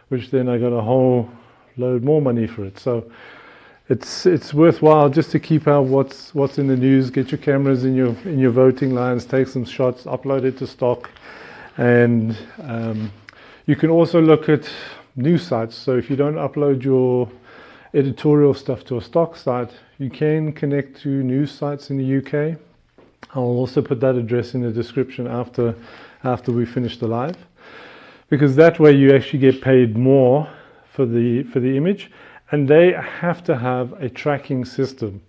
which then I got a whole load more money for it. So it's worthwhile just to keep out what's in the news. Get your cameras in your voting lines, take some shots, upload it to stock, and you can also look at news sites. So if you don't upload your editorial stuff to a stock site, you can connect to news sites in the UK. I'll also put that address in the description after we finish the live, because that way you actually get paid more for the image, and they have to have a tracking system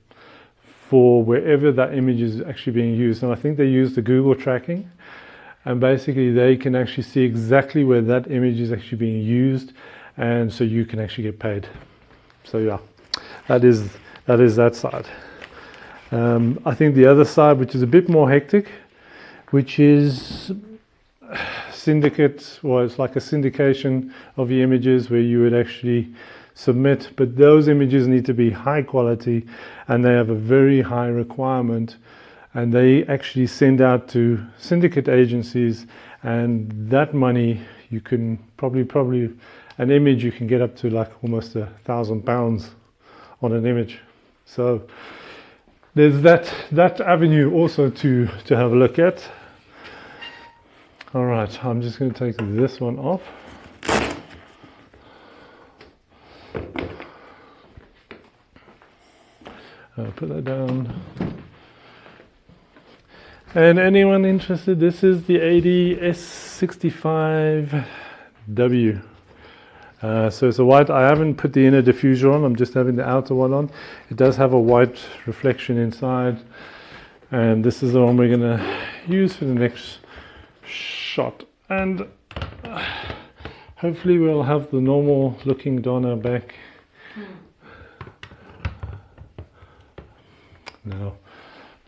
for wherever that image is actually being used. And I think they use the Google tracking, and basically they can actually see exactly where that image is actually being used, and so you can actually get paid. So yeah, that is that side. I think the other side, which is a bit more hectic, which is syndicate, well, it's like a syndication of the images where you would actually submit, but those images need to be high quality and they have a very high requirement, and they actually send out to syndicate agencies, and that money you can probably an image you can get up to like almost £1,000 on an image. So there's that avenue also to have a look at. All right, I'm just going to take this one off. I'll put that down. And anyone interested, this is the AD-S65W. So it's a white. I haven't put the inner diffuser on, I'm just having the outer one on. It does have a white reflection inside, and this is the one we're going to use for the next shot. And hopefully we'll have the normal looking Donna back. Now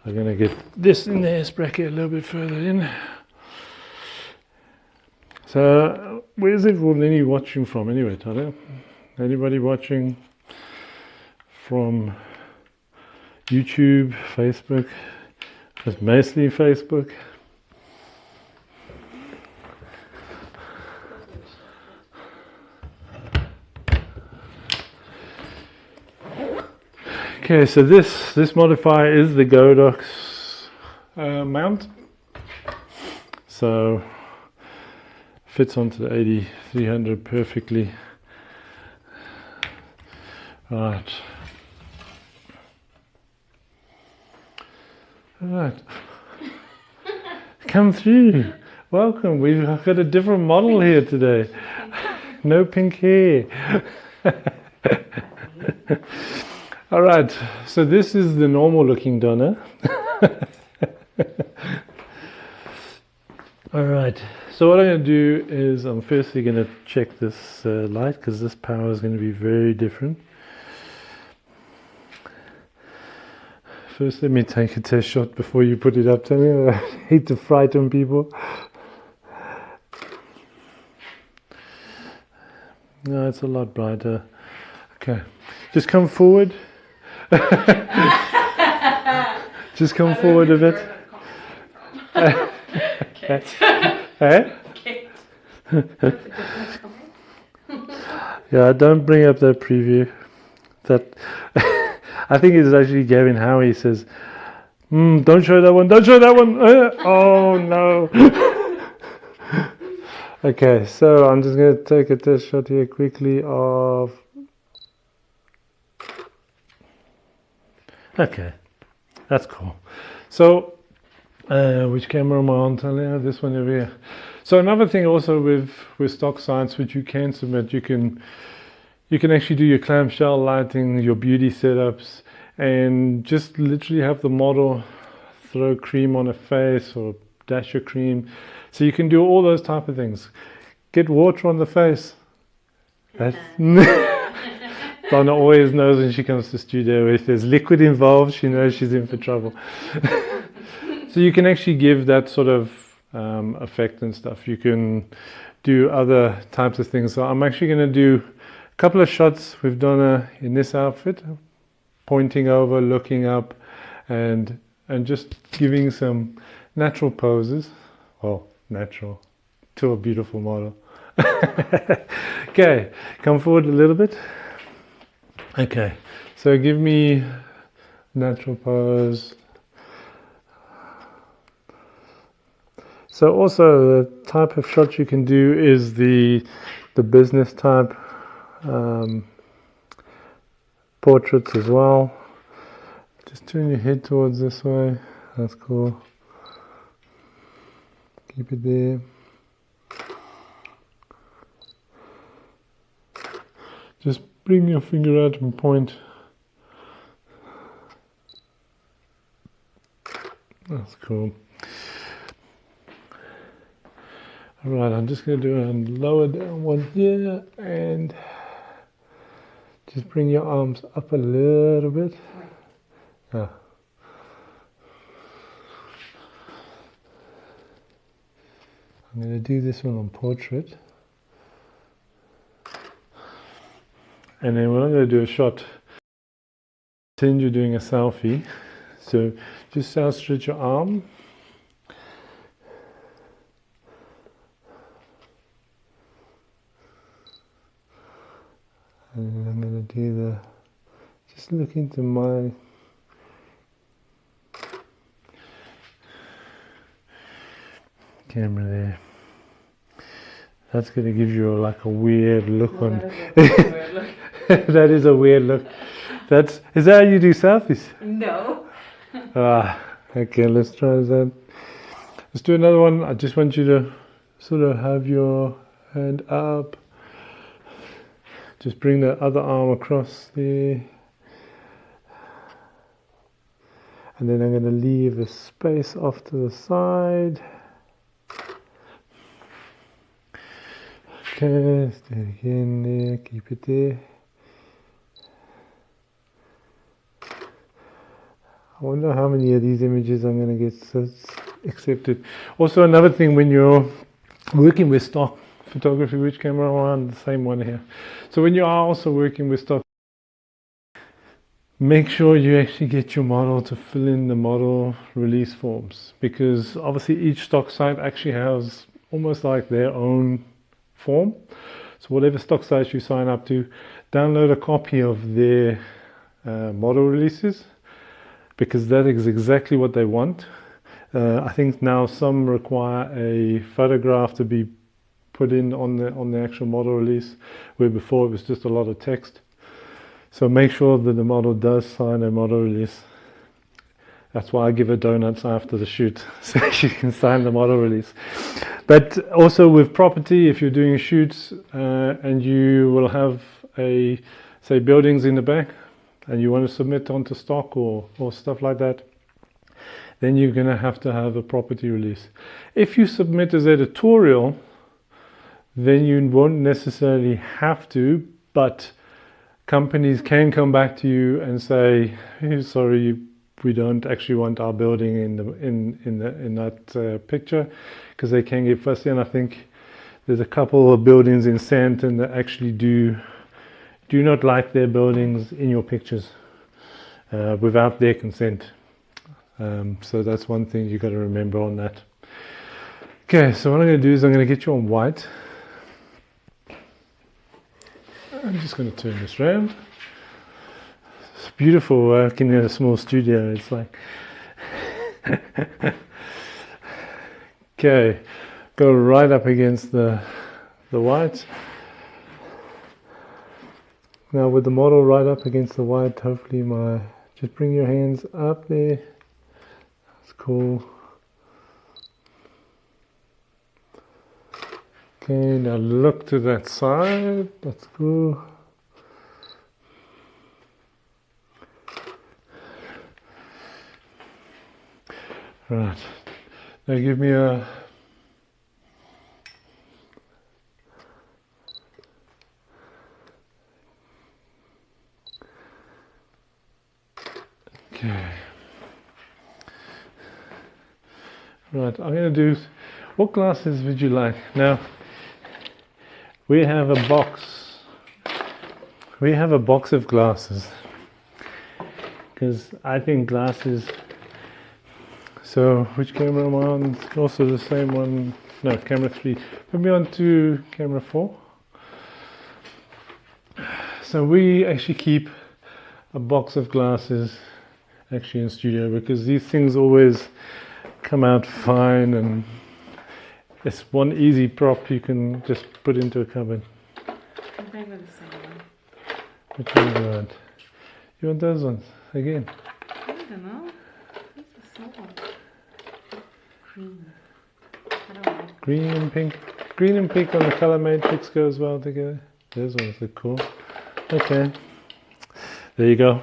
I'm going to get this in the S bracket a little bit further in. So where's everybody watching from anyway, Tyler? Anybody watching from YouTube, Facebook? It's mostly Facebook. Okay, so this modifier is the Godox mount. So fits onto the 8300 perfectly. Right. Come through. Welcome. We've got a different model here today. No pink hair. All right. So this is the normal looking Donna. All right. So what I'm going to do is I'm firstly going to check this light, because this power is going to be very different. First, let me take a test shot before you put it up. Tell me, I hate to frighten people. No, it's a lot brighter. Okay, just come forward. Just come forward a bit. Eh? Yeah, don't bring up that preview. That I think it's actually Gavin Howie says, don't show that one, don't show that one. Oh no. Okay, so I'm just going to take a test shot here quickly of... Okay, that's cool. So, which camera am I on, Talia? This one over here. So another thing also with stock sites which you can submit, you can actually do your clamshell lighting, your beauty setups, and just literally have the model throw cream on a face or dash your cream. So you can do all those type of things. Get water on the face. That's Donna always knows when she comes to studio, if there's liquid involved, she knows she's in for trouble. So you can actually give that sort of effect and stuff. You can do other types of things. So I'm actually going to do a couple of shots with Donna in this outfit, pointing over, looking up, and just giving some natural poses. Well, natural to a beautiful model. Okay, come forward a little bit. Okay, so give me natural pose. So also the type of shot you can do is the business type portraits as well. Just turn your head towards this way. That's cool. Keep it there. Just bring your finger out and point. That's cool. Alright, I'm just going to do a lower down one here and just bring your arms up a little bit. Yeah. I'm going to do this one on portrait. And then we're going to do a shot. Pretend you're doing a selfie. So just outstretch your arm. And I'm going to do the, just look into my camera there. That's going to give you like a weird look on. That is a weird look. Is that how you do selfies? No. Okay, let's try that. Let's do another one. I just want you to sort of have your hand up. Just bring the other arm across there. And then I'm going to leave a space off to the side. Okay, let's do it again there, keep it there. I wonder how many of these images I'm going to get accepted. Also another thing, when you're working with stock photography, which camera am I on? The same one here. So when you are also working with stock, make sure you actually get your model to fill in the model release forms, because obviously each stock site actually has almost like their own form. So whatever stock site you sign up to, download a copy of their model releases, because that is exactly what they want. I think now some require a photograph to be put in on the actual model release, where before it was just a lot of text. So make sure that the model does sign a model release. That's why I give her donuts after the shoot, so she can sign the model release. But also with property, if you're doing shoots and you will have say buildings in the back and you want to submit onto stock or stuff like that, then you're going to have a property release. If you submit as editorial, then you won't necessarily have to, but companies can come back to you and say, hey, sorry, we don't actually want our building in that picture, because they can get fussy. And I think there's a couple of buildings in Sandton that actually do not like their buildings in your pictures without their consent. So that's one thing you got to remember on that. Okay, so what I'm going to do is I'm going to get you on white. I'm just going to turn this around. It's beautiful working in a small studio. It's like okay, go right up against the white. Now with the model right up against the white, hopefully just bring your hands up there. That's cool. Okay, now look to that side. That's cool. Right. Now give me a okay. Right, I'm going to do, what glasses would you like? Now, we have a box. We have a box of glasses. Because I think glasses, so which camera am I on? Also the same one, no, camera 3. Put me on to camera 4. So we actually keep a box of glasses actually in studio, because these things always come out fine, and it's one easy prop you can just put into a cupboard. I'm going with the same one. Which one do you want? You want those ones again? I don't know. These are small. Green. I don't like. Green and pink. Green and pink on the color matrix goes well together. Those ones look cool. Okay. There you go.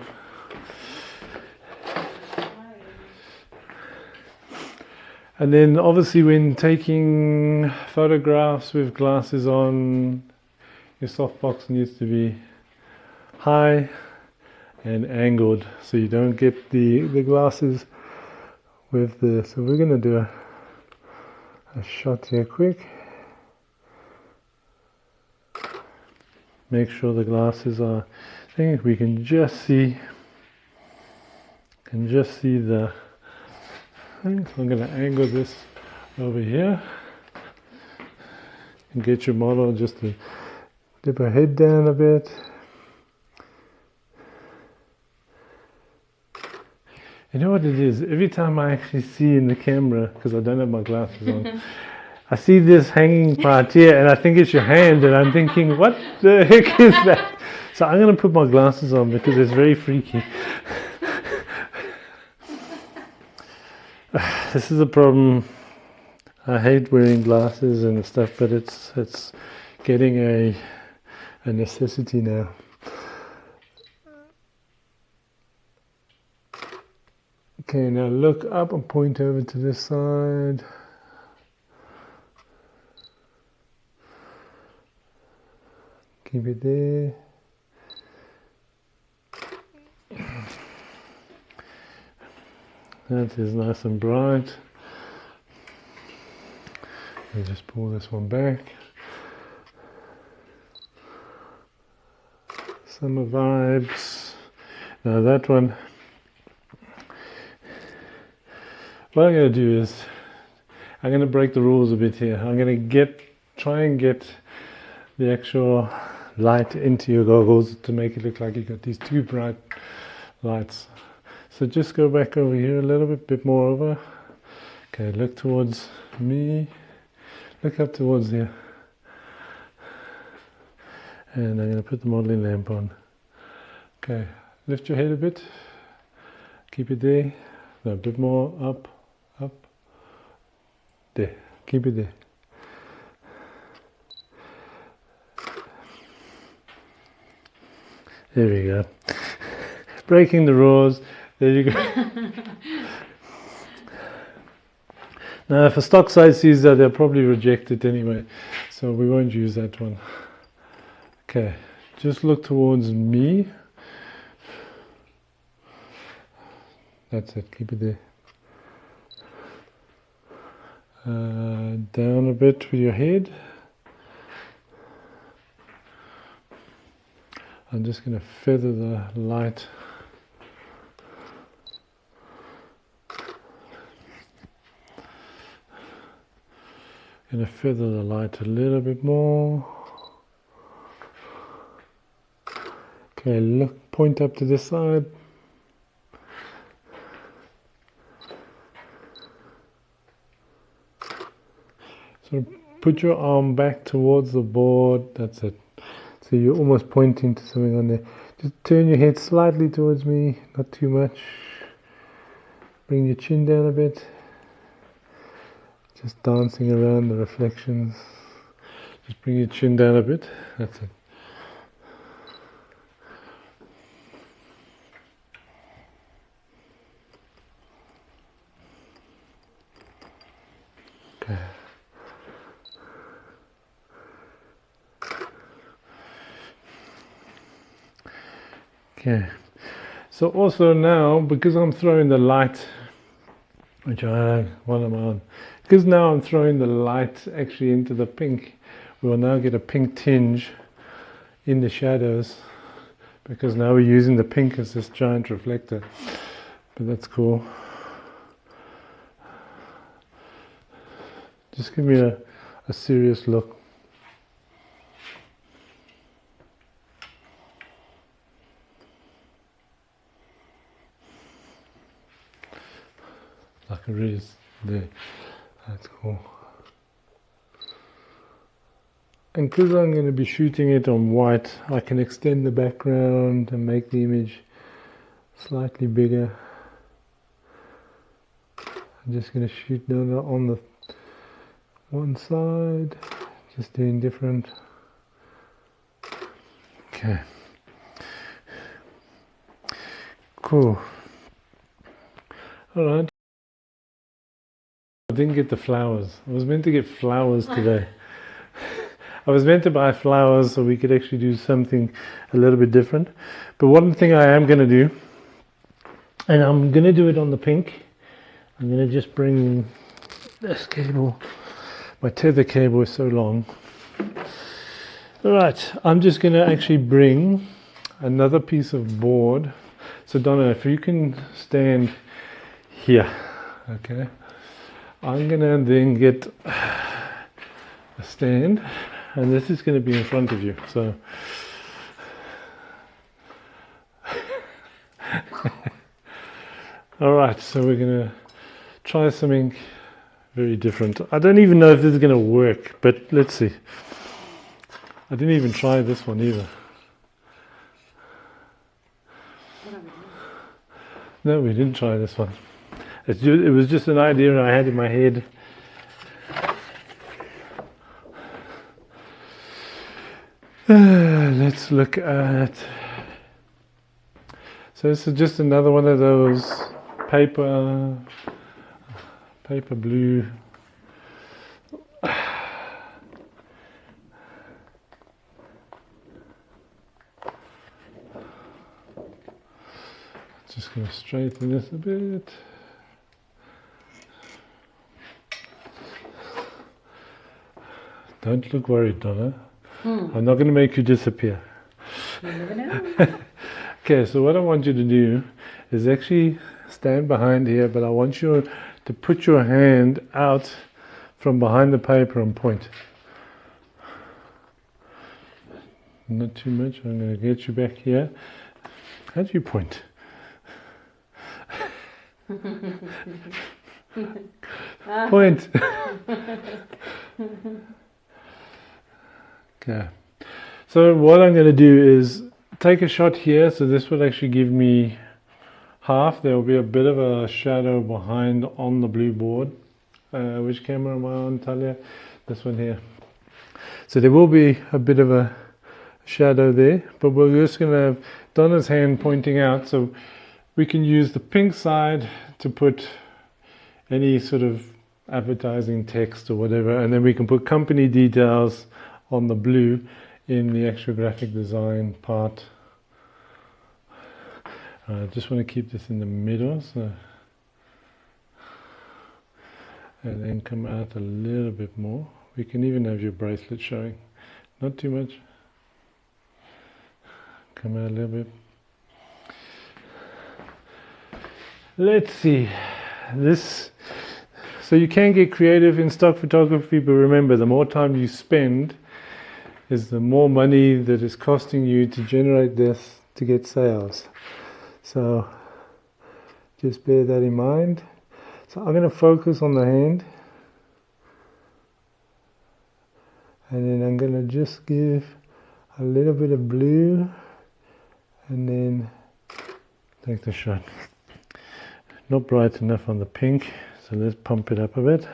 And then obviously when taking photographs with glasses on, your softbox needs to be high and angled, so you don't get the glasses with the, so we're going to do a shot here quick. Make sure the glasses are, I think we can just see the, so I'm going to angle this over here and get your model just to dip her head down a bit. You know what it is? Every time I actually see in the camera, because I don't have my glasses on, I see this hanging part here and I think it's your hand, and I'm thinking, what the heck is that? So I'm going to put my glasses on because it's very freaky. This is a problem. I hate wearing glasses and stuff, but it's getting a necessity now. Okay, now look up and point over to this side. Keep it there. That is nice and bright. I'll just pull this one back. Summer vibes. Now that one, what I'm going to do is, I'm going to break the rules a bit here. I'm going to try and get the actual light into your goggles to make it look like you've got these two bright lights. So just go back over here a little bit more over. Okay, look towards me. Look up towards here. And I'm going to put the modeling lamp on. Okay, lift your head a bit. Keep it there. No, a bit more up, up. There, keep it there. There we go. Breaking the rules. There you go. Now, if a stock site sees that, they'll probably reject it anyway. So we won't use that one. Okay, just look towards me. That's it, keep it there. Down a bit with your head. I'm just going to feather the light. Going to feather the light a little bit more. Okay, look, point up to this side. So put your arm back towards the board. That's it. So you're almost pointing to something on there. Just turn your head slightly towards me, not too much. Bring your chin down a bit. Just dancing around the reflections. Just bring your chin down a bit. That's it. Okay. Okay. So also now, because I'm throwing the light, which one am I on? Because now I'm throwing the light actually into the pink, we will now get a pink tinge in the shadows, because now we're using the pink as this giant reflector. But that's cool. Just give me a serious look. Like it really is there. That's cool. And because I'm going to be shooting it on white, I can extend the background and make the image slightly bigger. I'm just going to shoot down on the one side, just doing different. Okay. Cool. All right. I didn't get the flowers. I was meant to get flowers today. I was meant to buy flowers so we could actually do something a little bit different. But one thing I am going to do, and I'm going to do it on the pink, I'm going to just bring this cable. My tether cable is so long. Alright, I'm just going to actually bring another piece of board. So Donna, if you can stand here, okay? I'm going to then get a stand, and this is going to be in front of you. So alright, so we're going to try something very different. I don't even know if this is going to work, but let's see. I didn't even try this one either. No, we didn't try this one. It was just an idea I had in my head. Let's look at... So this is just another one of those paper blue. Just going to straighten this a bit. Don't look worried, Donna. I'm not going to make you disappear. You never know. Okay, so what I want you to do is actually stand behind here, but I want you to put your hand out from behind the paper and point. Not too much. I'm going to get you back here. How do you point? Point. Okay. So what I'm going to do is take a shot here. So this will actually give me half. There will be a bit of a shadow behind on the blue board. Which camera am I on, Talia? This one here. So there will be a bit of a shadow there, but we're just going to have Donna's hand pointing out, so we can use the pink side to put any sort of advertising text or whatever, and then we can put company details on the blue in the actual graphic design part. I just want to keep this in the middle, so, and then come out a little bit more. We can even have your bracelet showing, not too much. Come out a little bit. Let's see this. So you can get creative in stock photography, but remember, the more time you spend is the more money that is costing you to generate this to get sales. So just bear that in mind. So I'm going to focus on the hand, and then I'm going to just give a little bit of blue and then take the shot. Not bright enough on the pink, so let's pump it up a bit.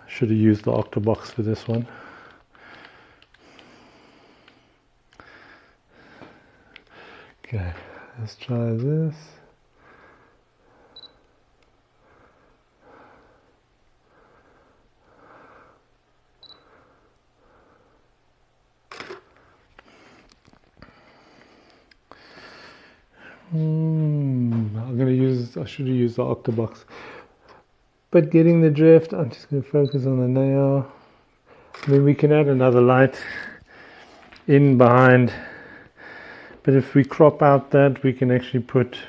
Should have used the Octobox for this one. Okay, let's try this. I should have used the Octobox. But getting the drift, I'm just going to focus on the nail. I mean, we can add another light in behind, but if we crop out that, we can actually put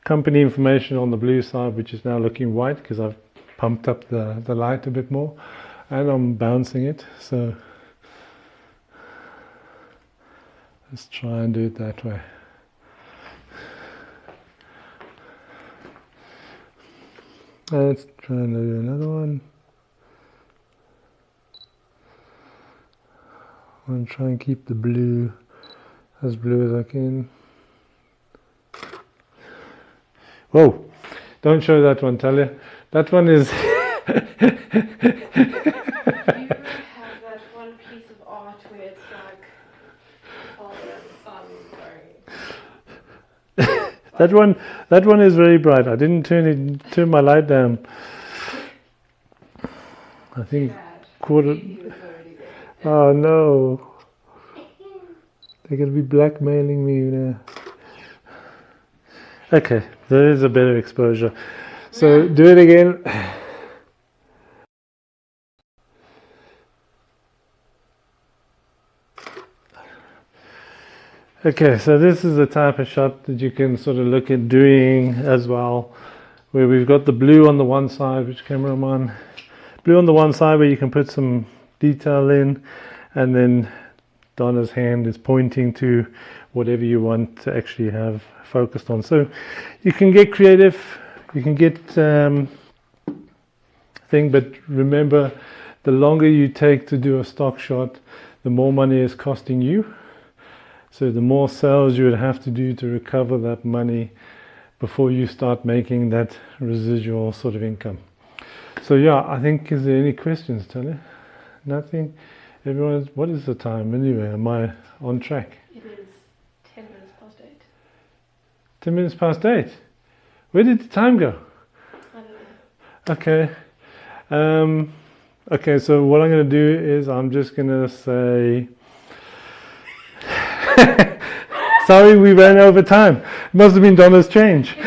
company information on the blue side, which is now looking white because I've pumped up the light a bit more and I'm bouncing it. So let's try and do it that way. Let's try and do another one. I'm going to try and keep the blue as blue as I can. Whoa! Don't show that one, Talia. That one is... You have that one piece of art where it's like father and son going... That one is very bright. I didn't turn my light down. I think quarter. Oh no! They're gonna be blackmailing me now. Okay, there is a better exposure. So do it again. Okay, so this is the type of shot that you can sort of look at doing as well, where we've got the blue on the one side, which camera I'm on, blue on the one side where you can put some detail in, and then Donna's hand is pointing to whatever you want to actually have focused on. So you can get creative, you can get thing, but remember, the longer you take to do a stock shot, the more money is costing you. So the more sales you would have to do to recover that money before you start making that residual sort of income. So yeah, I think, is there any questions, Talia? Nothing? Everyone's, what is the time anyway? Am I on track? It is 10 minutes past 8. 10 minutes past 8? Where did the time go? I don't know. Okay. Okay, so what I'm going to do is I'm just going to say... Sorry, we ran over time. It must have been Donna's change.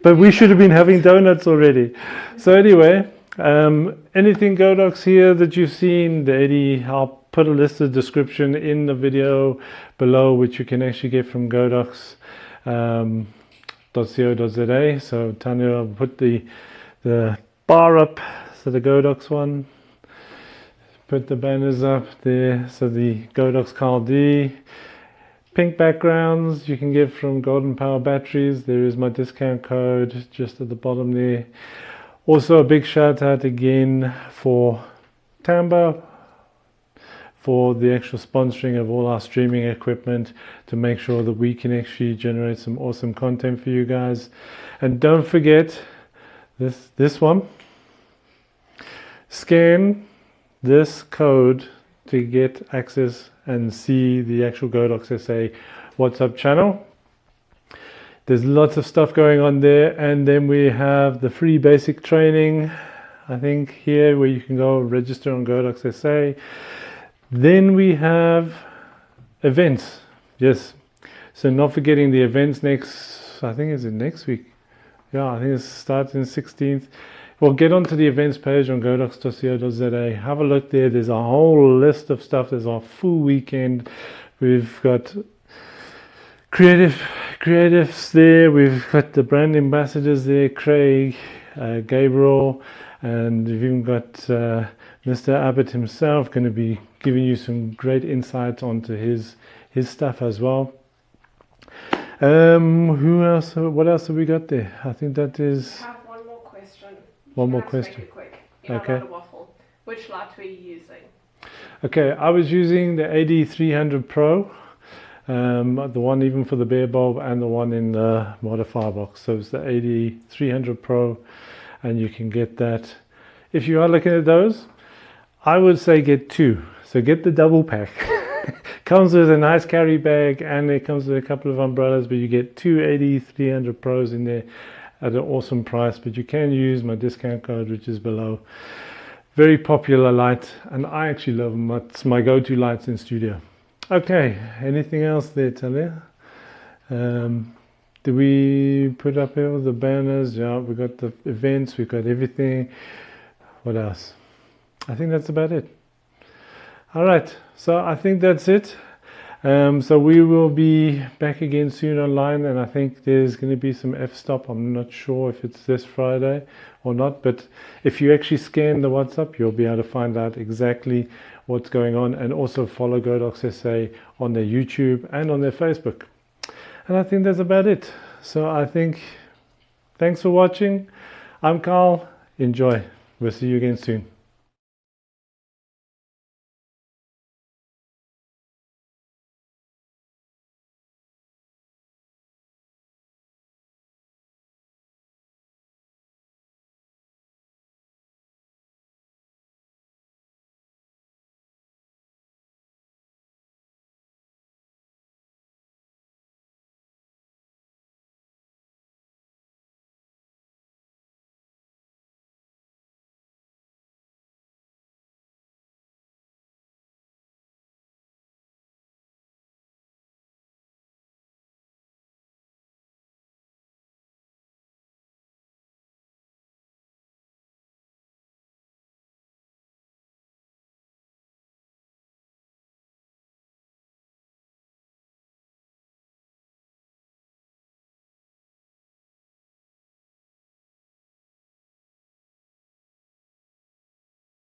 But we should have been having donuts already. So anyway, anything Godox here that you've seen, I'll put a list of description in the video below, which you can actually get from godox.co.za. So Tanya will put the bar up, so the Godox one. Put the banners up there, so the Godox Carl D. Pink backgrounds you can get from Golden Power Batteries. There is my discount code just at the bottom there. Also a big shout out again for Tamba for the actual sponsoring of all our streaming equipment to make sure that we can actually generate some awesome content for you guys. And don't forget this one. Scan this code to get access and see the actual Godox SA WhatsApp channel. There's lots of stuff going on there, and then we have the free basic training, I think, here where you can go register on Godox SA. Then we have events, yes. So not forgetting the events next, I think is it next week? Yeah, I think it starts in 16th. Well, get onto the events page on godox.co.za. Have a look there. There's a whole list of stuff. There's our full weekend. We've got creatives there. We've got the brand ambassadors there, Craig, Gabriel, and we've even got Mr. Abbott himself going to be giving you some great insights onto his stuff as well. Who else? What else have we got there? I think that is. I have one more question. One You more can answer question. it quick. You know, Okay. not a waffle. Which light were you using? Okay, I was using the AD300 Pro, the one even for the bare bulb and the one in the modifier box. So it's the AD300 Pro, and you can get that. If you are looking at those, I would say get two. So get the double pack. Comes with a nice carry bag, and it comes with a couple of umbrellas, but you get two AD300 Pros in there at an awesome price. But you can use my discount code, which is below. Very popular light, and I actually love them. It's my go-to lights in studio. Okay, anything else there, Talia? Did we put up all the banners? Yeah, we got the events, we got everything. What else? I think that's about it. All right, so I think that's it. So we will be back again soon online, and I think there's going to be some f-stop. I'm not sure if it's this Friday or not, but if you actually scan the WhatsApp, you'll be able to find out exactly what's going on, and also follow Godox SA on their YouTube and on their Facebook. And I think that's about it. So I think, thanks for watching. I'm Carl. Enjoy. We'll see you again soon.